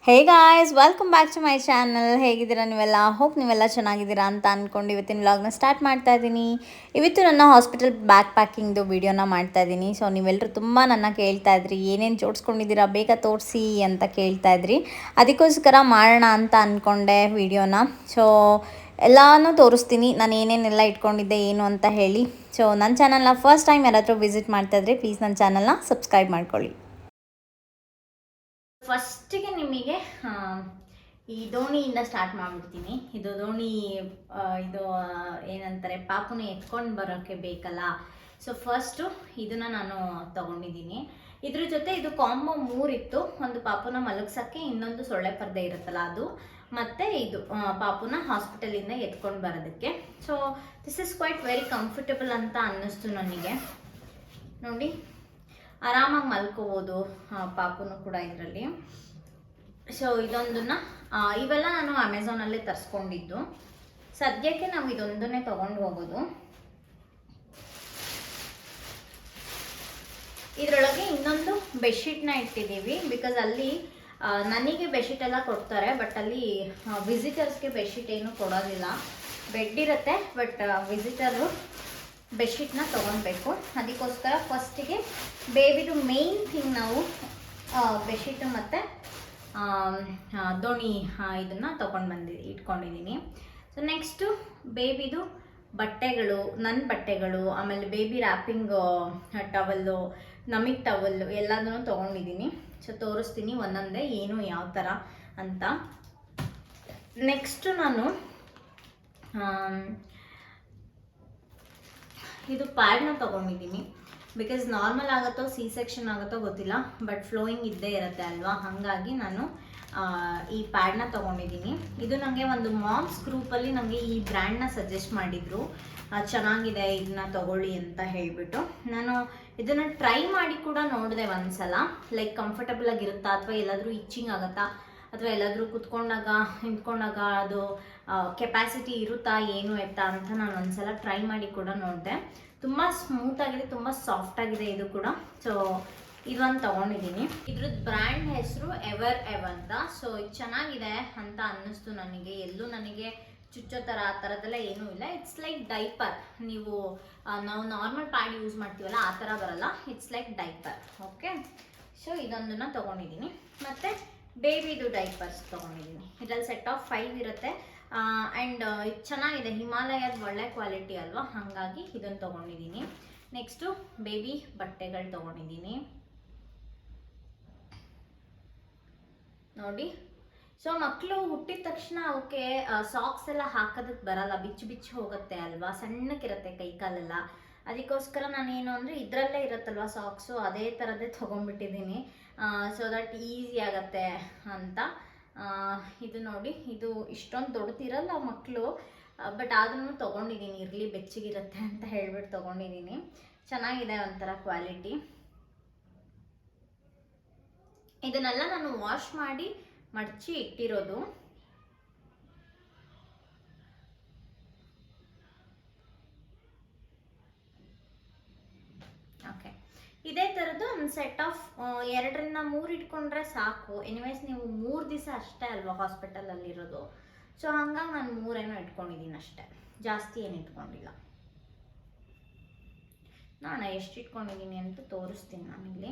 Hey guys, welcome back to my channel. ಹೇಗಿದ್ದೀರಾ ನೀವೆಲ್ಲ? Hope ನೀವೆಲ್ಲ ಚೆನ್ನಾಗಿದ್ದೀರಾ ಅಂತ ಅಂದ್ಕೊಂಡು ಇವತ್ತಿನ ವ್ಲಾಗ್ನ ಸ್ಟಾರ್ಟ್ ಮಾಡ್ತಾ ಇದ್ದೀನಿ. ಇವತ್ತು ನನ್ನ ಹಾಸ್ಪಿಟಲ್ ಬ್ಯಾಕ್ ಪ್ಯಾಕಿಂಗ್ದು ವೀಡಿಯೋನ ಮಾಡ್ತಾ ಇದ್ದೀನಿ. ಸೊ ನೀವೆಲ್ಲರೂ ತುಂಬ ನನ್ನ ಕೇಳ್ತಾ ಇದ್ರಿ, ಏನೇನು ಜೋಡಿಸ್ಕೊಂಡಿದ್ದೀರಾ ಬೇಗ ತೋರಿಸಿ ಅಂತ ಕೇಳ್ತಾ ಇದ್ರಿ. ಅದಕ್ಕೋಸ್ಕರ ಮಾಡೋಣ ಅಂತ ಅಂದ್ಕೊಂಡೆ ವೀಡಿಯೋನ. ಸೊ ಎಲ್ಲನೂ ತೋರಿಸ್ತೀನಿ, ನಾನು ಏನೇನೆಲ್ಲ ಇಟ್ಕೊಂಡಿದ್ದೆ ಏನು ಅಂತ ಹೇಳಿ. ಸೊ ನನ್ನ ಚಾನಲ್ನ ಫಸ್ಟ್ ಟೈಮ್ ಯಾರಾದರೂ ವಿಸಿಟ್ ಮಾಡ್ತಾ ಇದ್ರೆ ಪ್ಲೀಸ್ ನನ್ನ ಚಾನಲ್ನ ಸಬ್ಸ್ಕ್ರೈಬ್ ಮಾಡ್ಕೊಳ್ಳಿ. ಫಸ್ಟಿಗೆ ನಿಮಗೆ ಈ ದೋಣಿಯಿಂದ ಸ್ಟಾರ್ಟ್ ಮಾಡಿಬಿಡ್ತೀನಿ. ಇದು ದೋಣಿ ಇದು ಏನಂತಾರೆ, ಪಾಪುನ ಎತ್ಕೊಂಡು ಬರೋಕ್ಕೆ ಬೇಕಲ್ಲ. ಸೊ ಫಸ್ಟು ಇದನ್ನು ನಾನು ತೊಗೊಂಡಿದ್ದೀನಿ. ಇದ್ರ ಜೊತೆ ಇದು ಕಾಂಬೋ 3 ಇತ್ತು. ಒಂದು ಪಾಪುನ ಮಲಗ್ಸೋಕ್ಕೆ, ಇನ್ನೊಂದು ಸೊಳ್ಳೆ ಪರ್ದೆ ಇರುತ್ತಲ್ಲ ಅದು, ಮತ್ತು ಇದು ಪಾಪುನ ಹಾಸ್ಪಿಟಲಿಂದ ಎತ್ಕೊಂಡು ಬರೋದಕ್ಕೆ. So this is quite very comfortable ಅಂತ ಅನ್ನಿಸ್ತು ನನಗೆ. ನೋಡಿ, ಆರಾಮಾಗಿ ಮಲ್ಕೋಬೋದು ಪಾಪುನು ಕೂಡ ಇದರಲ್ಲಿ. ಸೊ ಇದೊಂದನ್ನು ಇವೆಲ್ಲ ನಾನು ಅಮೆಝಾನಲ್ಲೇ ತರಿಸ್ಕೊಂಡಿದ್ದು. ಸದ್ಯಕ್ಕೆ ನಾವು ಇದೊಂದನ್ನೇ ತೊಗೊಂಡು ಹೋಗೋದು. ಇದರೊಳಗೆ ಇನ್ನೊಂದು ಬೆಡ್ಶೀಟ್ನ ಇಟ್ಟಿದ್ದೀವಿ. ಬಿಕಾಸ್ ಅಲ್ಲಿ ನನಗೆ ಬೆಡ್ಶೀಟ್ ಎಲ್ಲ ಕೊಡ್ತಾರೆ, ಬಟ್ ಅಲ್ಲಿ ವಿಸಿಟರ್ಸ್ಗೆ ಬೆಡ್ಶೀಟ್ ಏನು ಕೊಡೋದಿಲ್ಲ. ಬೆಡ್ ಇರುತ್ತೆ, ಬಟ್ ವಿಸಿಟರು ಬೆಡ್ಶೀಟ್ನ ತೊಗೊಳ್ಬೇಕು. ಅದಕ್ಕೋಸ್ಕರ ಫಸ್ಟಿಗೆ ಬೇಬಿದು ಮೇಯ್ನ್ ಥಿಂಗ್ ನಾವು ಬೆಡ್ಶೀಟು ಮತ್ತು ದೋಣಿ ಇದನ್ನು ತೊಗೊಂಡು ಇಟ್ಕೊಂಡಿದ್ದೀನಿ. ಸೊ ನೆಕ್ಸ್ಟು ಬೇಬಿದು ಬಟ್ಟೆಗಳು, ನನ್ನ ಬಟ್ಟೆಗಳು, ಆಮೇಲೆ ಬೇಬಿ ರ್ಯಾಪಿಂಗ್ ಟವಲ್ಲು, ನಮಿಗ್ ಟವಲ್ಲು ಎಲ್ಲದನ್ನು ತೊಗೊಂಡಿದ್ದೀನಿ. ಸೊ ತೋರಿಸ್ತೀನಿ ಒಂದೊಂದೇ ಏನು ಯಾವ ಥರ ಅಂತ. ನೆಕ್ಸ್ಟು ನಾನು ಇದು ಪ್ಯಾಡ್ನ ತೊಗೊಂಡಿದ್ದೀನಿ. ಬಿಕಾಸ್ ನಾರ್ಮಲ್ ಆಗುತ್ತೋ ಸಿ ಸೆಕ್ಷನ್ ಆಗುತ್ತೋ ಗೊತ್ತಿಲ್ಲ, ಬಟ್ ಫ್ಲೋಯಿಂಗ್ ಇದ್ದೇ ಇರುತ್ತೆ ಅಲ್ವಾ, ಹಾಗಾಗಿ ನಾನು ಈ ಪ್ಯಾಡ್ನ ತೊಗೊಂಡಿದ್ದೀನಿ. ಇದು ನನಗೆ ಒಂದು ಮಾಮ್ಸ್ ಗ್ರೂಪಲ್ಲಿ ನನಗೆ ಈ ಬ್ರ್ಯಾಂಡ್ನ ಸಜೆಸ್ಟ್ ಮಾಡಿದರು, ಚೆನ್ನಾಗಿದೆ ಇದನ್ನ ತೊಗೊಳ್ಳಿ ಅಂತ ಹೇಳಿಬಿಟ್ಟು. ನಾನು ಇದನ್ನು ಟ್ರೈ ಮಾಡಿ ಕೂಡ ನೋಡಿದೆ ಒಂದ್ಸಲ, ಲೈಕ್ ಕಂಫರ್ಟಬಲ್ ಆಗಿರುತ್ತಾ ಅಥವಾ ಎಲ್ಲಾದರೂ ಇಚ್ಚಿಂಗ್ ಆಗುತ್ತಾ ಅಥವಾ ಎಲ್ಲಾದರೂ ಕುತ್ಕೊಂಡಾಗ ನಿಂತ್ಕೊಂಡಾಗ ಅದು ಕೆಪಾಸಿಟಿ ಇರುತ್ತಾ ಏನು ಎತ್ತಾ ಅಂತ ನಾನು ಒಂದ್ಸಲ ಟ್ರೈ ಮಾಡಿ ಕೂಡ ನೋಡಿದೆ. ತುಂಬ ಸ್ಮೂತಾಗಿದೆ, ತುಂಬ ಸಾಫ್ಟಾಗಿದೆ ಇದು ಕೂಡ. ಸೊ ಇದೊಂದು ತೊಗೊಂಡಿದ್ದೀನಿ. ಇದ್ರದ್ದು ಬ್ರ್ಯಾಂಡ್ ಹೆಸರು ಎವರ್ ಅಂತ. ಸೊ ಇದು ಚೆನ್ನಾಗಿದೆ ಅಂತ ಅನ್ನಿಸ್ತು ನನಗೆ. ಎಲ್ಲೂ ನನಗೆ ಚುಚ್ಚೋ ಥರ ಆ ಥರದ್ದೆಲ್ಲ ಏನೂ ಇಲ್ಲ. It's like diaper. ನಾವು ನಾರ್ಮಲ್ ಪ್ಯಾಡ್ ಯೂಸ್ ಮಾಡ್ತೀವಲ್ಲ ಆ ಥರ ಬರಲ್ಲ, it's like diaper. Okay, so ಇದೊಂದನ್ನು ತೊಗೊಂಡಿದ್ದೀನಿ. ಮತ್ತು ಬೇಬಿದು ಡೈಪರ್ಸ್ ತೊಗೊಂಡಿದ್ದೀನಿ. ಇದರಲ್ಲಿ ಸೆಟ್ ಆಫ್ 5 ಇರುತ್ತೆ. ಆ್ಯಂಡ್ ಇದು ಚೆನ್ನಾಗಿದೆ, ಹಿಮಾಲಯದ ಒಳ್ಳೆ ಕ್ವಾಲಿಟಿ ಅಲ್ವಾ, ಹಾಗಾಗಿ ಇದನ್ನು ತೊಗೊಂಡಿದ್ದೀನಿ. ನೆಕ್ಸ್ಟು ಬೇಬಿ ಬಟ್ಟೆಗಳು ತೊಗೊಂಡಿದ್ದೀನಿ ನೋಡಿ. ಸೊ ಮಕ್ಕಳು ಹುಟ್ಟಿದ ತಕ್ಷಣ ಅವಕ್ಕೆ ಸಾಕ್ಸ್ ಎಲ್ಲ ಹಾಕೋದಕ್ಕೆ ಬರಲ್ಲ, ಬಿಚ್ಚಿ ಹೋಗುತ್ತೆ ಅಲ್ವಾ, ಸಣ್ಣಕ್ಕಿರುತ್ತೆ ಕೈ ಕಾಲೆಲ್ಲ. ಅದಕ್ಕೋಸ್ಕರ ನಾನೇನು ಅಂದರೆ ಇದರಲ್ಲೇ ಇರುತ್ತಲ್ವ ಸಾಕ್ಸು, ಅದೇ ಥರದ್ದೇ ತೊಗೊಂಡ್ಬಿಟ್ಟಿದ್ದೀನಿ. ಸೊ ದಟ್ ಈಸಿ ಆಗತ್ತೆ ಅಂತ. ಇದು ನೋಡಿ, ಇದು ಇಷ್ಟೊಂದು ದೊಡ್ಡದಿರಲ್ಲ ಮಕ್ಕಳು, ಬಟ್ ಆದ್ರೂ ತೊಗೊಂಡಿದ್ದೀನಿ, ಇರಲಿ ಬೆಚ್ಚಗಿರುತ್ತೆ ಅಂತ ಹೇಳ್ಬಿಟ್ಟು ತೊಗೊಂಡಿದ್ದೀನಿ. ಚೆನ್ನಾಗಿದೆ ಒಂಥರ ಕ್ವಾಲಿಟಿ. ಇದನ್ನೆಲ್ಲ ನಾನು ವಾಶ್ ಮಾಡಿ ಮಡಚಿ ಇಟ್ಟಿರೋದು. ಓಕೆ, ಇದೇ ಥರದ್ದು ಒಂದು ಸೆಟ್ ಆಫ್ 2 ರಿಂದ 3 ಇಟ್ಕೊಂಡ್ರೆ ಸಾಕು. ಎನಿವೇಸ್ ನೀವು 3 ದಿವಸ ಅಷ್ಟೇ ಅಲ್ವಾ ಹಾಸ್ಪಿಟಲಲ್ಲಿರೋದು. ಸೊ ಹಂಗಾಗಿ ನಾನು 3 ಇಟ್ಕೊಂಡಿದ್ದೀನಿ ಅಷ್ಟೇ, ಜಾಸ್ತಿ ಏನು ಇಟ್ಕೊಂಡಿಲ್ಲ. ನಾನು ಎಷ್ಟು ಇಟ್ಕೊಂಡಿದ್ದೀನಿ ಅಂತ ತೋರಿಸ್ತೀನಿ ನಾನಿಲ್ಲಿ.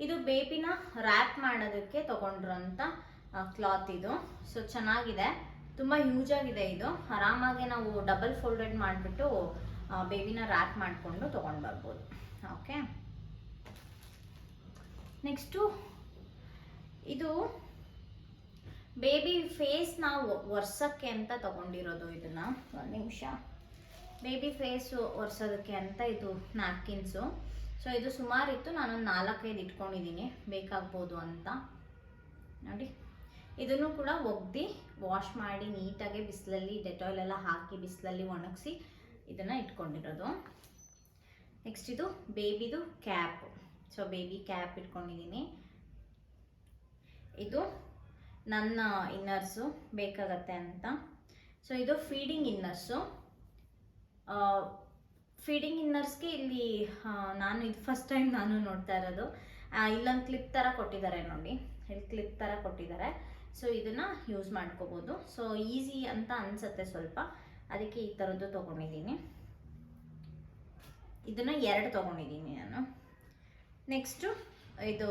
ಇದು ಬೇಬಿನ ರ್ಯಾಪ್ ಮಾಡೋದಕ್ಕೆ ತೊಗೊಂಡ್ರಂಥ ಕ್ಲಾತ್ ಇದು. ಸೊ ಚೆನ್ನಾಗಿದೆ, ತುಂಬ ಹ್ಯೂಜ್ ಆಗಿದೆ ಇದು. ಆರಾಮಾಗಿ ನಾವು ಡಬಲ್ ಫೋಲ್ಡೆಡ್ ಮಾಡಿಬಿಟ್ಟು ಬೇಬಿನ ರ್ಯಾಪ್ ಮಾಡಿಕೊಂಡು ತೊಗೊಂಡು ಬರ್ಬೋದು. ಓಕೆ, ನೆಕ್ಸ್ಟು ಇದು ಬೇಬಿ ಫೇಸ್ನ ಒರ್ಸೋಕ್ಕೆ ಅಂತ ತೊಗೊಂಡಿರೋದು. ಇದನ್ನು ಒಂದು ನಿಮಿಷ, ಬೇಬಿ ಫೇಸು ಒರೆಸೋದಕ್ಕೆ ಅಂತ ಇದು ನ್ಯಾಪ್ಕಿನ್ಸು. ಸೊ ಇದು ಸುಮಾರಿತ್ತು, ನಾನೊಂದು 4-5 ಇಟ್ಕೊಂಡಿದ್ದೀನಿ, ಬೇಕಾಗ್ಬೋದು ಅಂತ ನೋಡಿ. ಇದನ್ನು ಕೂಡ ಒಗ್ದು ವಾಶ್ ಮಾಡಿ ನೀಟಾಗಿ ಬಿಸಿಲಲ್ಲಿ ಡೆಟಾಯ್ಲ್ ಎಲ್ಲ ಹಾಕಿ ಬಿಸಿಲಲ್ಲಿ ಒಣಗಿಸಿ ಇದನ್ನು ಇಟ್ಕೊಂಡಿರೋದು. ನೆಕ್ಸ್ಟ್ ಇದು ಬೇಬಿದು ಕ್ಯಾಪ್. ಸೊ ಬೇಬಿ ಕ್ಯಾಪ್ ಇಟ್ಕೊಂಡಿದ್ದೀನಿ. ಇದು ನನ್ನ ಇನ್ನರ್ಸು ಬೇಕಾಗತ್ತೆ ಅಂತ. ಸೊ ಇದು ಫೀಡಿಂಗ್ ಇನ್ನರ್ಸು. ಫೀಡಿಂಗ್ ಇನ್ನರ್ಸ್ಗೆ ಇಲ್ಲಿ ನಾನು ಇದು ಫಸ್ಟ್ ಟೈಮ್ ನಾನು ನೋಡ್ತಾ ಇರೋದು. ಇಲ್ಲೊಂದು ಕ್ಲಿಪ್ ಥರ ಕೊಟ್ಟಿದ್ದಾರೆ ನೋಡಿ. ಇಲ್ಲಿ ಕ್ಲಿಪ್ ಥರ ಕೊಟ್ಟಿದ್ದಾರೆ. ಸೊ ಇದನ್ನು ಯೂಸ್ ಮಾಡ್ಕೋಬೋದು. ಸೊ ಈಸಿ ಅಂತ ಅನಿಸುತ್ತೆ ಸ್ವಲ್ಪ, ಅದಕ್ಕೆ ಈ ಥರದ್ದು ತೊಗೊಂಡಿದ್ದೀನಿ. ಇದನ್ನು 2 ತೊಗೊಂಡಿದ್ದೀನಿ ನಾನು. ನೆಕ್ಸ್ಟು ಇದು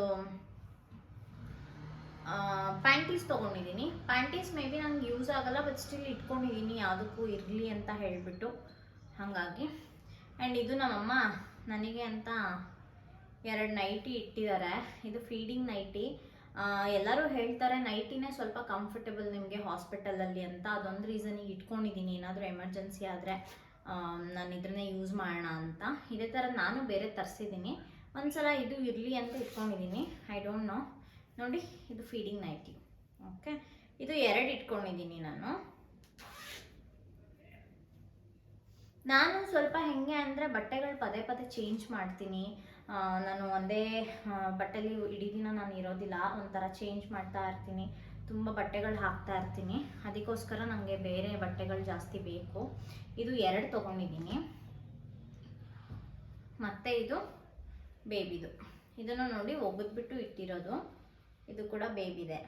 ಪ್ಯಾಂಟೀಸ್ ತೊಗೊಂಡಿದ್ದೀನಿ. ಪ್ಯಾಂಟೀಸ್ ಮೇ ಬಿ ನಂಗೆ ಯೂಸ್ ಆಗೋಲ್ಲ, ಬಟ್ ಸ್ಟಿಲ್ ಇಟ್ಕೊಂಡಿದ್ದೀನಿ ಯಾವುದಕ್ಕೂ ಇರಲಿ ಅಂತ ಹೇಳಿಬಿಟ್ಟು, ಹಾಗಾಗಿ. ಆ್ಯಂಡ್ ಇದು ನಮ್ಮಮ್ಮ ನನಗೆ ಅಂತ 2 ನೈಟಿ ಇಟ್ಟಿದ್ದಾರೆ. ಇದು ಫೀಡಿಂಗ್ ನೈಟಿ. ಎಲ್ಲರೂ ಹೇಳ್ತಾರೆ ನೈಟಿನೇ ಸ್ವಲ್ಪ ಕಂಫರ್ಟಬಲ್ ನಿಮಗೆ ಹಾಸ್ಪಿಟಲಲ್ಲಿ ಅಂತ. ಅದೊಂದು ರೀಸನಿಗೆ ಇಟ್ಕೊಂಡಿದ್ದೀನಿ, ಏನಾದರೂ ಎಮರ್ಜೆನ್ಸಿ ಆದರೆ ನಾನು ಇದನ್ನೇ ಯೂಸ್ ಮಾಡೋಣ ಅಂತ. ಇದೇ ಥರ ನಾನು ಬೇರೆ ತರಿಸಿದ್ದೀನಿ, ಒಂದ್ಸಲ ಇದು ಇರಲಿ ಅಂತ ಇಟ್ಕೊಂಡಿದ್ದೀನಿ. I don't know. ನೋಡಿ, ಇದು ಫೀಡಿಂಗ್ ನೈಟಿ. ಓಕೆ, ಇದು 2 ಇಟ್ಕೊಂಡಿದ್ದೀನಿ ನಾನು ಸ್ವಲ್ಪ ಹೆಂಗೆ ಅಂದರೆ ಬಟ್ಟೆಗಳು ಪದೇ ಪದೇ ಚೇಂಜ್ ಮಾಡ್ತೀನಿ. ನಾನು ಒಂದೇ ಬಟ್ಟೆಲಿ ಇಡೀ ದಿನ ನಾನು ಇರೋದಿಲ್ಲ, ಒಂಥರ ಚೇಂಜ್ ಮಾಡ್ತಾ ಇರ್ತೀನಿ, ತುಂಬ ಬಟ್ಟೆಗಳು ಹಾಕ್ತಾ ಇರ್ತೀನಿ. ಅದಕ್ಕೋಸ್ಕರ ನನಗೆ ಬೇರೆ ಬಟ್ಟೆಗಳು ಜಾಸ್ತಿ ಬೇಕು. ಇದು 2 ತೊಗೊಂಡಿದ್ದೀನಿ. ಮತ್ತು ಇದು ಬೇಬಿದು. ಇದನ್ನು ನೋಡಿ ಒಗೆದ್ಬಿಟ್ಟು ಇಟ್ಟಿರೋದು. ಇದು ಕೂಡ ಬೇಬಿದೆ.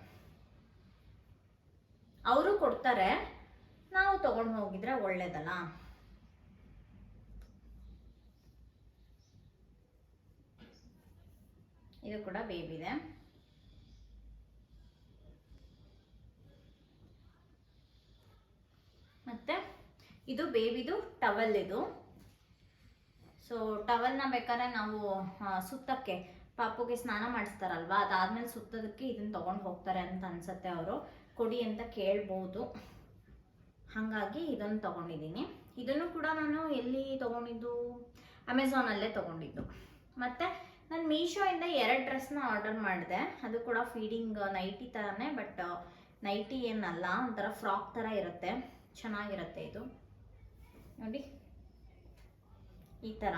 ಅವರು ಕೊಡ್ತಾರೆ, ನಾವು ತೊಗೊಂಡು ಹೋಗಿದ್ರೆ ಒಳ್ಳೇದಲ್ಲ. ಇದು ಕೂಡ ಬೇಬಿದೆ. ಮತ್ತು ಇದು ಬೇಬಿದು ಟವಲ್. ಇದು ಸೊ ಟವಲ್ನ ಬೇಕಾದ್ರೆ ನಾವು ಸುತ್ತಕ್ಕೆ ಪಾಪುಗೆ ಸ್ನಾನ ಮಾಡಿಸ್ತಾರಲ್ವ, ಅದಾದ್ಮೇಲೆ ಸುತ್ತೋದಕ್ಕೆ ಇದನ್ನು ತೊಗೊಂಡು ಹೋಗ್ತಾರೆ ಅಂತ ಅನ್ಸುತ್ತೆ. ಅವರು ಕೊಡಿ ಅಂತ ಕೇಳ್ಬೋದು, ಹಾಗಾಗಿ ಇದನ್ನು ತೊಗೊಂಡಿದ್ದೀನಿ. ಇದನ್ನು ಕೂಡ ನಾನು ಎಲ್ಲಿ ತೊಗೊಂಡಿದ್ದು, ಅಮೆಝಾನಲ್ಲೇ ತೊಗೊಂಡಿದ್ದು. ಮತ್ತು ನಾನು ಮೀಶೋಯಿಂದ 2 ಡ್ರೆಸ್ನ ಆರ್ಡರ್ ಮಾಡಿದೆ. ಅದು ಕೂಡ ಫೀಡಿಂಗ್ ನೈಟಿ ಥರನೇ, ಬಟ್ ನೈಟಿ ಏನಲ್ಲ, ಒಂಥರ ಫ್ರಾಕ್ ಥರ ಇರುತ್ತೆ, ಚೆನ್ನಾಗಿರುತ್ತೆ. ಇದು ನೋಡಿ, ಈ ಥರ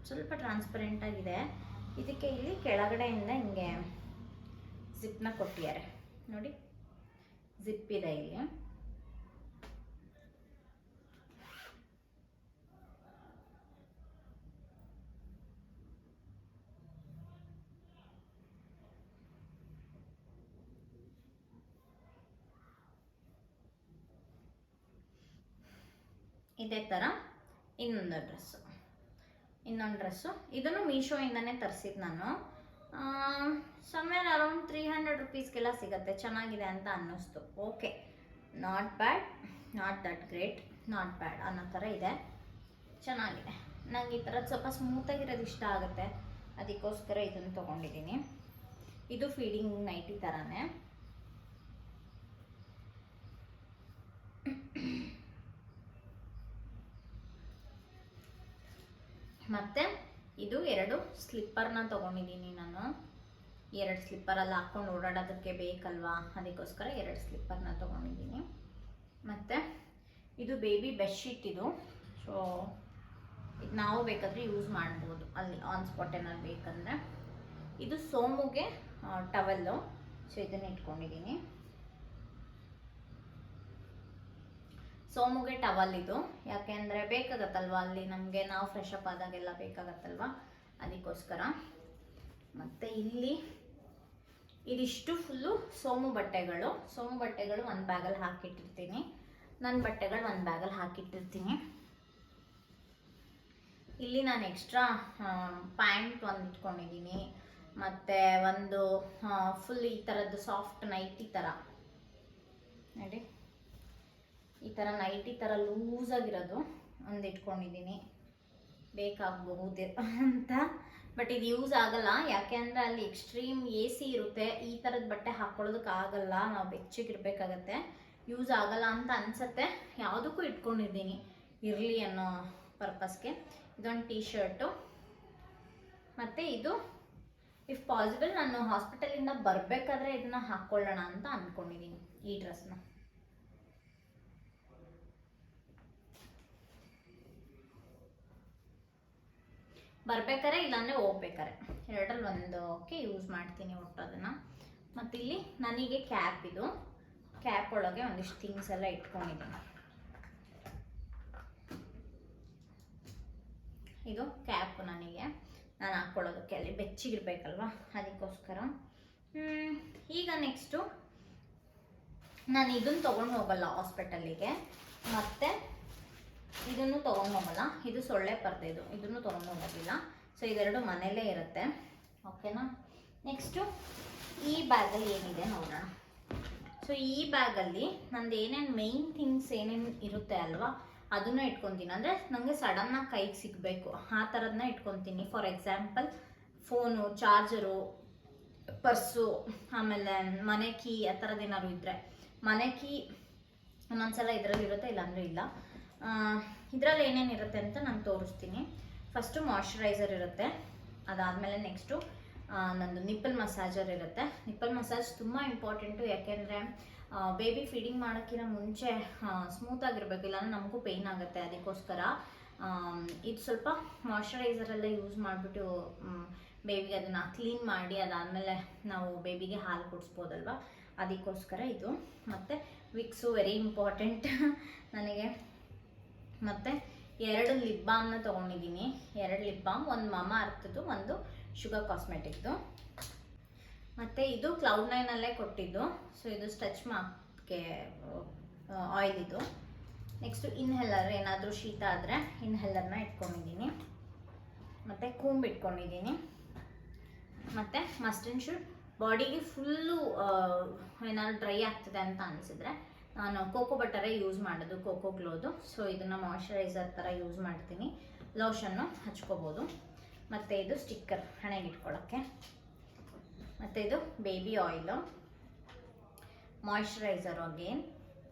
ಸ್ವಲ್ಪ ಟ್ರಾನ್ಸ್ಪರೆಂಟಾಗಿದೆ. ಇದಕ್ಕೆ ಇಲ್ಲಿ ಕೆಳಗಡೆಯಿಂದ ಹಿಂಗೆ ಜಿಪ್ನ ಕೊಟ್ಟಿದ್ದಾರೆ ನೋಡಿ, ಜಿಪ್ ಇದೆ ಇಲ್ಲಿ. ಇದೇ ಥರ ಇನ್ನೊಂದು ಡ್ರೆಸ್ಸು. ಇದನ್ನು ಮೀಶೋಯಿಂದನೇ ತರಿಸಿದ್ದು ನಾನು. ಸಮ್ವೇರ್ ಅರೌಂಡ್ 300 ರುಪೀಸ್ಗೆಲ್ಲ ಸಿಗುತ್ತೆ. ಚೆನ್ನಾಗಿದೆ ಅಂತ ಅನ್ನಿಸ್ತು. Okay, not bad, not that great, not bad ಅನ್ನೋ ಥರ ಇದೆ, ಚೆನ್ನಾಗಿದೆ. ನಂಗೆ ಈ ಥರದ್ದು ಸ್ವಲ್ಪ ಸ್ಮೂತಾಗಿರೋದು ಇಷ್ಟ ಆಗುತ್ತೆ, ಅದಕ್ಕೋಸ್ಕರ ಇದನ್ನು ತೊಗೊಂಡಿದ್ದೀನಿ. ಇದು ಫೀಡಿಂಗ್ ನೈಟಿ ಥರನೇ. ಮತ್ತು ಇದು 2 ಸ್ಲಿಪ್ಪರ್ನ ತೊಗೊಂಡಿದ್ದೀನಿ ನಾನು. 2 ಸ್ಲಿಪ್ಪರಲ್ಲಿ ಹಾಕ್ಕೊಂಡು ಓಡಾಡೋದಕ್ಕೆ ಬೇಕಲ್ವಾ, ಅದಕ್ಕೋಸ್ಕರ 2 ಸ್ಲಿಪ್ಪರ್ನ ತೊಗೊಂಡಿದ್ದೀನಿ. ಮತ್ತು ಇದು ಬೇಬಿ ಬೆಡ್ಶೀಟ್. ಇದು ಸೊ ಇದು ನಾವು ಬೇಕಾದರೆ ಯೂಸ್ ಮಾಡ್ಬೋದು ಅಲ್ಲಿ ಆನ್ ಸ್ಪಾಟ್ ಏನಾದ್ರು ಬೇಕಂದರೆ. ಇದು ಸೋಮುಗೆ ಟವಲ್ಲು, ಸೊ ಇದನ್ನು ಇಟ್ಕೊಂಡಿದ್ದೀನಿ. ಸೋಮುಗೆ ಟವಲ್ ಇದು, ಯಾಕೆಂದರೆ ಬೇಕಾಗತ್ತಲ್ವ ಅಲ್ಲಿ ನಮಗೆ, ನಾವು ಫ್ರೆಶ್ ಅಪ್ ಆದಾಗೆಲ್ಲ ಬೇಕಾಗತ್ತಲ್ವ, ಅದಕ್ಕೋಸ್ಕರ. ಮತ್ತು ಇಲ್ಲಿ ಇದಿಷ್ಟು ಫುಲ್ಲು ಸೋಮು ಬಟ್ಟೆಗಳು ಒಂದು ಬ್ಯಾಗಲ್ಲಿ ಹಾಕಿಟ್ಟಿರ್ತೀನಿ. ನನ್ನ ಬಟ್ಟೆಗಳು ಒಂದು ಬ್ಯಾಗಲ್ಲಿ ಹಾಕಿಟ್ಟಿರ್ತೀನಿ. ಇಲ್ಲಿ ನಾನು ಎಕ್ಸ್ಟ್ರಾ ಪ್ಯಾಂಟ್ ಒಂದು ಇಟ್ಕೊಂಡಿದ್ದೀನಿ. ಮತ್ತು ಒಂದು ಫುಲ್ ಈ ಥರದ್ದು ಸಾಫ್ಟ್ ನೈಟಿ ಥರ ನೋಡಿ, ಈ ಥರ ನೈಟಿ ಥರ ಲೂಸಾಗಿರೋದು ಒಂದು ಇಟ್ಕೊಂಡಿದ್ದೀನಿ, ಬೇಕಾಗಬಹುದು ಅಂತ. ಬಟ್ ಇದು ಯೂಸ್ ಆಗಲ್ಲ, ಯಾಕೆ ಅಂದರೆ ಅಲ್ಲಿ ಎಕ್ಸ್ಟ್ರೀಮ್ AC ಇರುತ್ತೆ. ಈ ಥರದ ಬಟ್ಟೆ ಹಾಕ್ಕೊಳ್ಳೋದಕ್ಕೆ ಆಗಲ್ಲ, ನಾವು ಬೆಚ್ಚಗಿರ್ಬೇಕಾಗತ್ತೆ, ಯೂಸ್ ಆಗಲ್ಲ ಅಂತ ಅನಿಸುತ್ತೆ. ಯಾವುದಕ್ಕೂ ಇಟ್ಕೊಂಡಿದ್ದೀನಿ ಇರಲಿ ಅನ್ನೋ ಪರ್ಪಸ್ಗೆ. ಇದೊಂದು ಟೀ ಶರ್ಟು. ಮತ್ತು ಇದು ಇಫ್ ಪಾಸಿಬಲ್ ನಾನು ಹಾಸ್ಪಿಟಲಿಂದ ಬರಬೇಕಾದ್ರೆ ಇದನ್ನು ಹಾಕ್ಕೊಳ್ಳೋಣ ಅಂತ ಅಂದ್ಕೊಂಡಿದ್ದೀನಿ, ಈ ಡ್ರೆಸ್ನ. ಬರ್ಬೇಕಾರೆ ಇಲ್ಲಾಂದರೆ ಹೋಗ್ಬೇಕಾರೆ, 2ರಲ್ಲಿ ಒಂದಕ್ಕೆ ಯೂಸ್ ಮಾಡ್ತೀನಿ ಒಟ್ಟು ಅದನ್ನು. ಮತ್ತು ಇಲ್ಲಿ ನನಗೆ ಕ್ಯಾಪ್, ಇದು ಕ್ಯಾಪ್ ಒಳಗೆ ಒಂದಿಷ್ಟು ಥಿಂಗ್ಸ್ ಎಲ್ಲ ಇಟ್ಕೊಂಡಿದ್ದೀನಿ. ಇದು ಕ್ಯಾಪ್ ನನಗೆ ನಾನು ಹಾಕ್ಕೊಳ್ಳೋದಕ್ಕೆ, ಅಲ್ಲಿ ಬೆಚ್ಚಗಿರ್ಬೇಕಲ್ವ ಅದಕ್ಕೋಸ್ಕರ. ಈಗ ನೆಕ್ಸ್ಟು ನಾನು ಇದನ್ನು ತೊಗೊಂಡು ಹೋಗಲ್ಲ ಹಾಸ್ಪಿಟಲ್ಲಿಗೆ, ಮತ್ತು ಇದನ್ನು ತೊಗೊಂಡು ಹೋಗಲ್ಲ. ಇದು ಸೊಳ್ಳೆ ಪರ್ದೆ, ಇದನ್ನು ತೊಗೊಂಡು ಹೋಗೋದಿಲ್ಲ. ಸೊ ಇದೆರಡು ಮನೆಯಲ್ಲೇ ಇರುತ್ತೆ. ಓಕೆನಾ. ನೆಕ್ಸ್ಟು ಈ ಬ್ಯಾಗಲ್ಲಿ ಏನಿದೆ ನೋಡೋಣ. ಸೊ ಈ ಬ್ಯಾಗಲ್ಲಿ ನಂದು ಏನೇನು ಮೇಯ್ನ್ ಥಿಂಗ್ಸ್ ಏನೇನು ಇರುತ್ತೆ ಅಲ್ವಾ ಅದನ್ನು ಇಟ್ಕೊತೀನಿ. ಅಂದರೆ ನನಗೆ ಸಡನ್ನಾಗಿ ಕೈಗೆ ಸಿಗಬೇಕು ಆ ಥರದನ್ನ ಇಟ್ಕೊತೀನಿ. For example phone, charger, purse, ಆಮೇಲೆ ಮನೆ ಕೀ, ಆ ಥರದ್ದು ಏನಾದ್ರು ಇದ್ದರೆ ಮನೆ ಕೀ ಒಂದೊಂದ್ಸಲ ಇದರಲ್ಲಿ ಇರುತ್ತೆ, ಇಲ್ಲಾಂದರೆ ಇಲ್ಲ. ಇದರಲ್ಲಿ ಏನೇನಿರುತ್ತೆ ಅಂತ ನಾನು ತೋರಿಸ್ತೀನಿ. ಫಸ್ಟು ಮಾಯ್ಶ್ಚರೈಸರ್ ಇರುತ್ತೆ, ಅದಾದಮೇಲೆ ನೆಕ್ಸ್ಟು ನಂದು ನಿಪ್ಪಲ್ ಮಸಾಜರ್ ಇರುತ್ತೆ. ನಿಪ್ಪಲ್ ಮಸಾಜ್ ತುಂಬ ಇಂಪಾರ್ಟೆಂಟು, ಯಾಕೆಂದರೆ ಬೇಬಿ ಫೀಡಿಂಗ್ ಮಾಡೋಕ್ಕಿಂತ ಮುಂಚೆ ಸ್ಮೂತಾಗಿರಬೇಕು, ಇಲ್ಲಾಂದರೆ ನಮಗೂ ಪೇಯ್ನ್ ಆಗುತ್ತೆ. ಅದಕ್ಕೋಸ್ಕರ ಇದು ಸ್ವಲ್ಪ ಮಾಯ್ಶ್ಚರೈಸರೆಲ್ಲ ಯೂಸ್ ಮಾಡಿಬಿಟ್ಟು ಬೇಬಿಗೆ ಅದನ್ನು ಕ್ಲೀನ್ ಮಾಡಿ ಅದಾದಮೇಲೆ ನಾವು ಬೇಬಿಗೆ ಹಾಲು ಕುಡಿಸ್ಬೋದಲ್ವ, ಅದಕ್ಕೋಸ್ಕರ ಇದು. ಮತ್ತು ವಿಕ್ಸು ವೆರಿ ಇಂಪಾರ್ಟೆಂಟ್ ನನಗೆ. ಮತ್ತು 2 ಲಿಪ್ ಬಾಮ್ನ ತೊಗೊಂಡಿದ್ದೀನಿ. 2 ಲಿಪ್ ಬಾಮ್, ಒಂದು ಮಾಮಾ ಅರ್ಥದ್ದು, ಒಂದು ಶುಗರ್ ಕಾಸ್ಮೆಟಿಕ್ದು. ಮತ್ತು ಇದು Cloud9 ಕೊಟ್ಟಿದ್ದು. ಸೊ ಇದು ಸ್ಟಚ್ ಮಾರ್ಕ್ಗೆ ಆಯಿಲ್ ಇದು. ನೆಕ್ಸ್ಟು ಇನ್ಹೇಲರ್, ಏನಾದರೂ ಶೀತ ಆದರೆ ಇನ್ಹೇಲರ್ನ ಇಟ್ಕೊಂಡಿದ್ದೀನಿ. ಮತ್ತು ಕೂಂಬ್ ಇಟ್ಕೊಂಡಿದ್ದೀನಿ. ಮತ್ತು ಮಸ್ಟ್ ಆ್ಯಂಡ್ ಶುಡ್ ಬಾಡಿಗೆ ಫುಲ್ಲು ಏನಾದ್ರು ಡ್ರೈ ಆಗ್ತದೆ ಅಂತ ಅನಿಸಿದ್ರೆ ನಾನು ಕೋಕೋ ಬಟರೇ ಯೂಸ್ ಮಾಡೋದು, ಕೋಕೋ ಗ್ಲೋದು. ಸೊ ಇದನ್ನು ಮಾಯ್ಶ್ಚರೈಸರ್ ಥರ ಯೂಸ್ ಮಾಡ್ತೀನಿ. ಲೋಷನ್ನು ಹಚ್ಕೋಬೋದು. ಮತ್ತು ಇದು ಸ್ಟಿಕ್ಕರ್ ಹಣೆಗೆ ಇಟ್ಕೊಳ್ಳೋಕ್ಕೆ. ಮತ್ತು ಇದು ಬೇಬಿ ಆಯಿಲು, ಮಾಯ್ಶ್ಚರೈಸರ್ ಅಗೇನ್,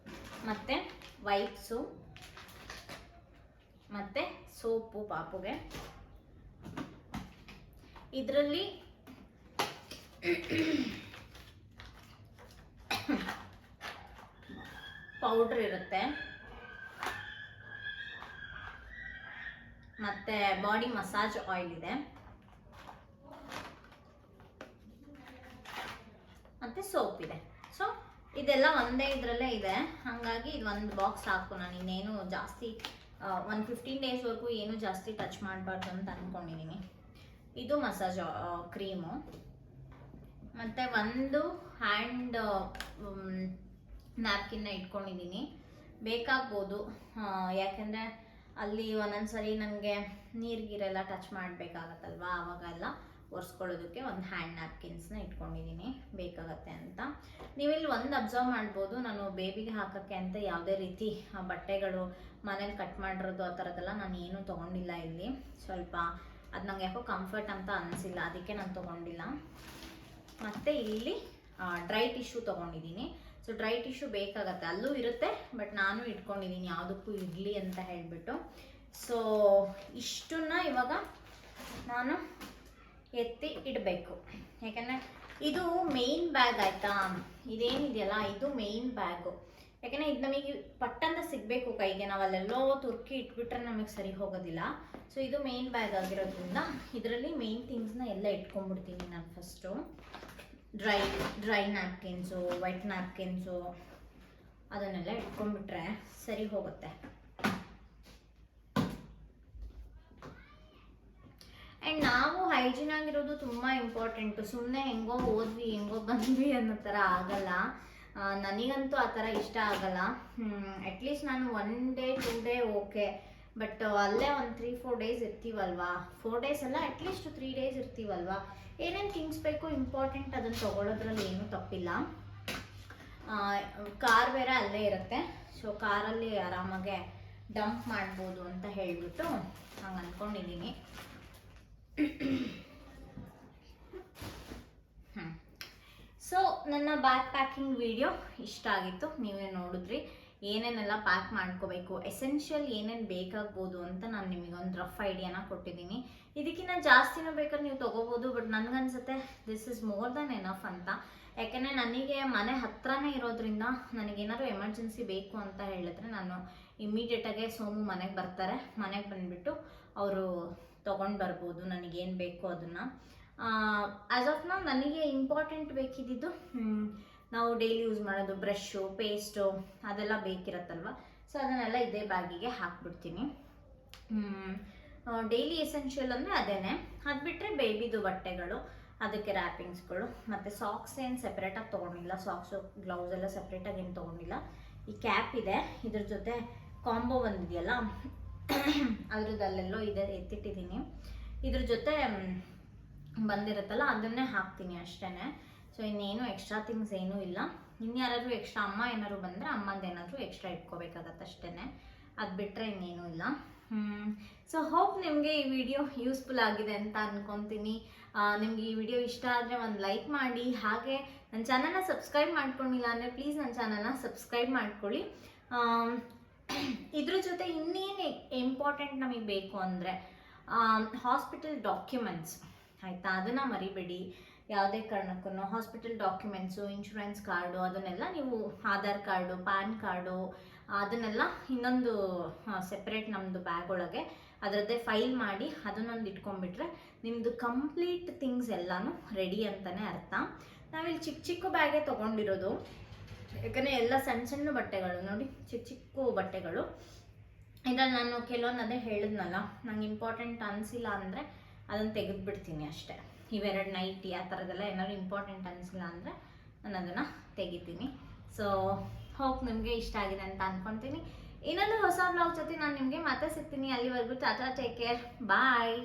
ಮತ್ತು ವೈಪ್ಸು, ಮತ್ತು ಸೋಪು ಪಾಪುಗೆ. ಇದರಲ್ಲಿ ಪೌಡ್ರ್ ಇರುತ್ತೆ, ಮತ್ತು ಬಾಡಿ ಮಸಾಜ್ ಆಯಿಲ್ ಇದೆ, ಮತ್ತು ಸೋಪ್ ಇದೆ. ಸೊ ಇದೆಲ್ಲ ಒಂದೇ ಇದರಲ್ಲೇ ಇದೆ. ಹಾಗಾಗಿ ಇದು ಒಂದು ಬಾಕ್ಸ್ ಸಾಕು. ನಾನು ಇನ್ನೇನು ಜಾಸ್ತಿ ಒಂದು 15 ಡೇಸ್ವರೆಗೂ ಏನು ಜಾಸ್ತಿ ಟಚ್ ಮಾಡಬಾರ್ದು ಅಂತ ಅಂದ್ಕೊಂಡಿದ್ದೀನಿ. ಇದು ಮಸಾಜ್ ಕ್ರೀಮು. ಮತ್ತು ಒಂದು ಹ್ಯಾಂಡ್ ನ್ಯಾಪ್ಕಿನ್ನ ಇಟ್ಕೊಂಡಿದ್ದೀನಿ. ಬೇಕಾಗ್ಬೋದು, ಯಾಕೆಂದರೆ ಅಲ್ಲಿ ಒಂದೊಂದ್ಸರಿ ನನಗೆ ನೀರಿಗಿರೆಲ್ಲ ಟಚ್ ಮಾಡಬೇಕಾಗತ್ತಲ್ವ, ಆವಾಗೆಲ್ಲ ಒರೆಸ್ಕೊಳ್ಳೋದಕ್ಕೆ ಒಂದು ಹ್ಯಾಂಡ್ ನ್ಯಾಪ್ಕಿನ್ಸ್ನ ಇಟ್ಕೊಂಡಿದ್ದೀನಿ, ಬೇಕಾಗತ್ತೆ ಅಂತ. ನೀವಿಲ್ಲಿ ಒಂದು ಅಬ್ಸರ್ವ್ ಮಾಡ್ಬೋದು, ನಾನು ಬೇಬಿಗೆ ಹಾಕೋಕ್ಕೆ ಅಂತ ಯಾವುದೇ ರೀತಿ ಬಟ್ಟೆಗಳು ಮನೇಲಿ ಕಟ್ ಮಾಡಿರೋದು ಆ ಥರದ್ದೆಲ್ಲ ನಾನು ಏನೂ ತೊಗೊಂಡಿಲ್ಲ ಇಲ್ಲಿ. ಸ್ವಲ್ಪ ಅದು ನಂಗೆ ಯಾಕೋ ಕಂಫರ್ಟ್ ಅಂತ ಅನಿಸಿಲ್ಲ, ಅದಕ್ಕೆ ನಾನು ತೊಗೊಂಡಿಲ್ಲ. ಮತ್ತು ಇಲ್ಲಿ ಡ್ರೈ ಟಿಶ್ಯೂ ತೊಗೊಂಡಿದ್ದೀನಿ. ಸೊ ಡ್ರೈ ಟಿಶ್ಯೂ ಬೇಕಾಗತ್ತೆ, ಅಲ್ಲೂ ಇರುತ್ತೆ, ಬಟ್ ನಾನು ಇಟ್ಕೊಂಡಿದ್ದೀನಿ ಯಾವುದಕ್ಕೂ ಇರಲಿ ಅಂತ ಹೇಳಿಬಿಟ್ಟು. ಸೊ ಇಷ್ಟನ್ನ ಇವಾಗ ನಾನು ಎತ್ತಿ ಇಡಬೇಕು, ಯಾಕೆಂದರೆ ಇದು ಮೇಯ್ನ್ ಬ್ಯಾಗ್ ಆಯಿತಾ. ಇದೇನಿದೆಯಲ್ಲ ಇದು ಮೇಯ್ನ್ ಬ್ಯಾಗು, ಯಾಕೆಂದರೆ ಇದು ನಮಗೆ ಪಟ್ಟಂತ ಸಿಗಬೇಕು ಕೈಗೆ. ನಾವು ಅಲ್ಲೆಲ್ಲೋ ತುರ್ಕಿ ಇಟ್ಬಿಟ್ರೆ ನಮಗೆ ಸರಿ ಹೋಗೋದಿಲ್ಲ. ಸೊ ಇದು ಮೇಯ್ನ್ ಬ್ಯಾಗ್ ಆಗಿರೋದ್ರಿಂದ ಇದರಲ್ಲಿ ಮೇಯ್ನ್ ಥಿಂಗ್ಸ್ನ ಎಲ್ಲ ಇಟ್ಕೊಂಡ್ಬಿಡ್ತೀನಿ ನಾನು. ಫಸ್ಟು ಡ್ರೈ ನ್ಯಾಪ್ಕಿನ್ಸು, ವೈಟ್ ನ್ಯಾಪ್ಕಿನ್ಸು ಅದನ್ನೆಲ್ಲ ಇಟ್ಕೊಂಡ್ಬಿಟ್ರೆ ಸರಿ ಹೋಗುತ್ತೆ. ಆ್ಯಂಡ್ ನಾವು ಹೈಜೀನ್ ಆಗಿರೋದು ತುಂಬ ಇಂಪಾರ್ಟೆಂಟು. ಸುಮ್ಮನೆ ಹೆಂಗೋ ಹೋದ್ವಿ ಹೆಂಗೋ ಬಂದ್ವಿ ಅನ್ನೋ ಥರ ಆಗಲ್ಲ. ನನಗಂತೂ ಆ ಥರ ಇಷ್ಟ ಆಗಲ್ಲ. ಅಟ್ಲೀಸ್ಟ್ ನಾನು 1 ಡೇ 2 ಡೇ ಓಕೆ, ಬಟ್ ಅಲ್ಲೇ ಒಂದು 3-4 ಡೇಸ್ ಇರ್ತೀವಲ್ವಾ. 4 ಡೇಸ್ ಅಲ್ಲ, ಅಟ್ಲೀಸ್ಟ್ 3 ಡೇಸ್ ಇರ್ತೀವಲ್ವಾ. ಏನೇನು ಥಿಂಗ್ಸ್ ಬೇಕು ಇಂಪಾರ್ಟೆಂಟ್ ಅದನ್ನು ತೊಗೊಳೋದ್ರಲ್ಲಿ ಏನೂ ತಪ್ಪಿಲ್ಲ. ಕಾರ್ ಬೇರೆ ಅಲ್ಲೇ ಇರುತ್ತೆ. ಸೊ ಕಾರಲ್ಲಿ ಆರಾಮಾಗೆ ಡಂಪ್ ಮಾಡ್ಬೋದು ಅಂತ ಹೇಳಿಬಿಟ್ಟು ಹಂಗೆ ಅಂದ್ಕೊಂಡಿದ್ದೀನಿ. ಸೊ ನನ್ನ ಬ್ಯಾಗ್ ಪ್ಯಾಕಿಂಗ್ ವಿಡಿಯೋ ಇಷ್ಟ ಆಗಿತ್ತು, ನೀವೇ ನೋಡಿದ್ರಿ. ಏನೇನೆಲ್ಲ ಪ್ಯಾಕ್ ಮಾಡ್ಕೋಬೇಕು, ಎಸೆನ್ಷಿಯಲ್ ಏನೇನು ಬೇಕಾಗ್ಬೋದು ಅಂತ ನಾನು ನಿಮಗೊಂದು ರಫ್ ಐಡಿಯಾನ ಕೊಟ್ಟಿದ್ದೀನಿ. ಇದಕ್ಕಿಂತ ಜಾಸ್ತಿನೂ ಬೇಕಾದ್ರೆ ನೀವು ತೊಗೋಬೋದು, ಬಟ್ ನನಗನ್ಸುತ್ತೆ this is more than enough ಅಂತ. ಯಾಕೆಂದರೆ ನನಗೆ ಮನೆ ಹತ್ರನೇ ಇರೋದ್ರಿಂದ ನನಗೇನಾದ್ರು ಎಮರ್ಜೆನ್ಸಿ ಬೇಕು ಅಂತ ಹೇಳಿದ್ರೆ ನಾನು ಇಮ್ಮಿಡಿಯೇಟಾಗೆ ಸೋಮು ಮನೆಗೆ ಬರ್ತಾರೆ. ಮನೆಗೆ ಬಂದುಬಿಟ್ಟು ಅವರು ತೊಗೊಂಡು ಬರ್ಬೋದು ನನಗೇನು ಬೇಕು ಅದನ್ನು. ಆ್ಯಸ್ ಆಫ್ ನಾವು ನನಗೆ ಇಂಪಾರ್ಟೆಂಟ್ ಬೇಕಿದ್ದು ನಾವು ಡೈಲಿ ಯೂಸ್ ಮಾಡೋದು ಬ್ರಷು, ಪೇಸ್ಟು ಅದೆಲ್ಲ ಬೇಕಿರತ್ತಲ್ವ. ಸೊ ಅದನ್ನೆಲ್ಲ ಇದೇ ಬ್ಯಾಗಿಗೆ ಹಾಕ್ಬಿಡ್ತೀನಿ. ಡೈಲಿ ಎಸೆನ್ಷಿಯಲ್ ಅಂದರೆ ಅದೇನೆ. ಅದು ಬಿಟ್ಟರೆ ಬೇಬಿದು ಬಟ್ಟೆಗಳು ಅದಕ್ಕೆ ರ್ಯಾಪಿಂಗ್ಸ್ಗಳು. ಮತ್ತು ಸಾಕ್ಸ್ ಏನು ಸೆಪ್ರೇಟಾಗಿ ತೊಗೊಂಡಿಲ್ಲ, ಸಾಕ್ಸು ಗ್ಲೌಸ್ ಎಲ್ಲ ಸೆಪ್ರೇಟಾಗಿ ಏನು ತೊಗೊಂಡಿಲ್ಲ. ಈ ಕ್ಯಾಪ್ ಇದೆ, ಇದ್ರ ಜೊತೆ ಕಾಂಬೋ ಬಂದಿದೆಯಲ್ಲ ಅದ್ರದ್ದಲ್ಲೆಲ್ಲೋ ಇದೆ, ಎತ್ತಿಟ್ಟಿದ್ದೀನಿ. ಇದ್ರ ಜೊತೆ ಬಂದಿರುತ್ತಲ್ಲ ಅದನ್ನೇ ಹಾಕ್ತೀನಿ ಅಷ್ಟೇ. ಸೊ ಇನ್ನೇನು ಎಕ್ಸ್ಟ್ರಾ ಥಿಂಗ್ಸ್ ಏನೂ ಇಲ್ಲ. ಇನ್ಯಾರಾದ್ರೂ ಎಕ್ಸ್ಟ್ರಾ ಅಮ್ಮ ಏನಾದ್ರು ಬಂದರೆ ಅಮ್ಮಂದೇನಾದರೂ ಎಕ್ಸ್ಟ್ರಾ ಇಟ್ಕೋಬೇಕಾಗತ್ತೆ ಅಷ್ಟೇ, ಅದು ಬಿಟ್ಟರೆ ಇನ್ನೇನೂ ಇಲ್ಲ. ಸೊ ಹೋಪ್ ನಿಮಗೆ ಈ ವಿಡಿಯೋ ಯೂಸ್ಫುಲ್ ಆಗಿದೆ ಅಂತ ಅಂದ್ಕೊತೀನಿ. ನಿಮಗೆ ಈ ವಿಡಿಯೋ ಇಷ್ಟ ಆದರೆ ಒಂದು ಲೈಕ್ ಮಾಡಿ, ಹಾಗೆ ನನ್ನ ಚಾನಲ್ನ ಸಬ್ಸ್ಕ್ರೈಬ್ ಮಾಡ್ಕೊಂಡಿಲ್ಲ ಅಂದರೆ ಪ್ಲೀಸ್ ನನ್ನ ಚಾನಲ್ನ ಸಬ್ಸ್ಕ್ರೈಬ್ ಮಾಡ್ಕೊಳ್ಳಿ. ಇದ್ರ ಜೊತೆ ಇನ್ನೇನು ಇಂಪಾರ್ಟೆಂಟ್ ನಮಗೆ ಬೇಕು ಅಂದರೆ ಹಾಸ್ಪಿಟಲ್ ಡಾಕ್ಯುಮೆಂಟ್ಸ್, ಆಯಿತಾ, ಅದನ್ನು ಮರಿಬೇಡಿ ಯಾವುದೇ ಕಾರಣಕ್ಕೂ. ಹಾಸ್ಪಿಟಲ್ ಡಾಕ್ಯುಮೆಂಟ್ಸು, ಇನ್ಶೂರೆನ್ಸ್ ಕಾರ್ಡು, ಅದನ್ನೆಲ್ಲ ನೀವು ಆಧಾರ್ ಕಾರ್ಡು, ಪ್ಯಾನ್ ಕಾರ್ಡು, ಅದನ್ನೆಲ್ಲ ಇನ್ನೊಂದು ಸೆಪ್ರೇಟ್ ನಮ್ಮದು ಬ್ಯಾಗ್ ಒಳಗೆ ಅದರದ್ದೇ ಫೈಲ್ ಮಾಡಿ ಅದನ್ನೊಂದು ಇಟ್ಕೊಂಡ್ಬಿಟ್ರೆ ನಿಮ್ಮದು ಕಂಪ್ಲೀಟ್ ಥಿಂಗ್ಸ್ ಎಲ್ಲನೂ ರೆಡಿ ಅಂತಲೇ ಅರ್ಥ. ನಾವಿಲ್ಲಿ ಚಿಕ್ಕ ಚಿಕ್ಕ ಬ್ಯಾಗೇ ತೊಗೊಂಡಿರೋದು, ಯಾಕಂದರೆ ಎಲ್ಲ ಸಣ್ಣ ಸಣ್ಣ ಬಟ್ಟೆಗಳು ನೋಡಿ, ಚಿಕ್ಕ ಚಿಕ್ಕ ಬಟ್ಟೆಗಳು. ಇದರಲ್ಲಿ ನಾನು ಕೆಲವೊಂದು ಅದೇ ಹೇಳಿದ್ನಲ್ಲ, ನಂಗೆ ಇಂಪಾರ್ಟೆಂಟ್ ಅನಿಸಿಲ್ಲ ಅಂದರೆ ಅದನ್ನು ತೆಗೆದುಬಿಡ್ತೀನಿ ಅಷ್ಟೇ. ಇವೆರಡು ನೈಟಿ ಆ ಥರದ್ದೆಲ್ಲ ಏನಾದ್ರು ಇಂಪಾರ್ಟೆಂಟ್ ಅನಿಸಿಲ್ಲ ಅಂದರೆ ನಾನು ಅದನ್ನು ತೆಗಿತೀನಿ. ಸೊ ಹೋಪ್ ನಿಮಗೆ ಇಷ್ಟ ಆಗಿದೆ ಅಂತ ಅಂದ್ಕೊತೀನಿ. ಇನ್ನೊಂದು ಹೊಸ ಬ್ಲಾಗ್ ಜೊತೆ ನಾನು ನಿಮಗೆ ಮತ್ತೆ ಸಿಗ್ತೀನಿ. ಅಲ್ಲಿವರೆಗೂ ಟಾಟಾ, ಟೇಕ್ ಕೇರ್, ಬಾಯ್.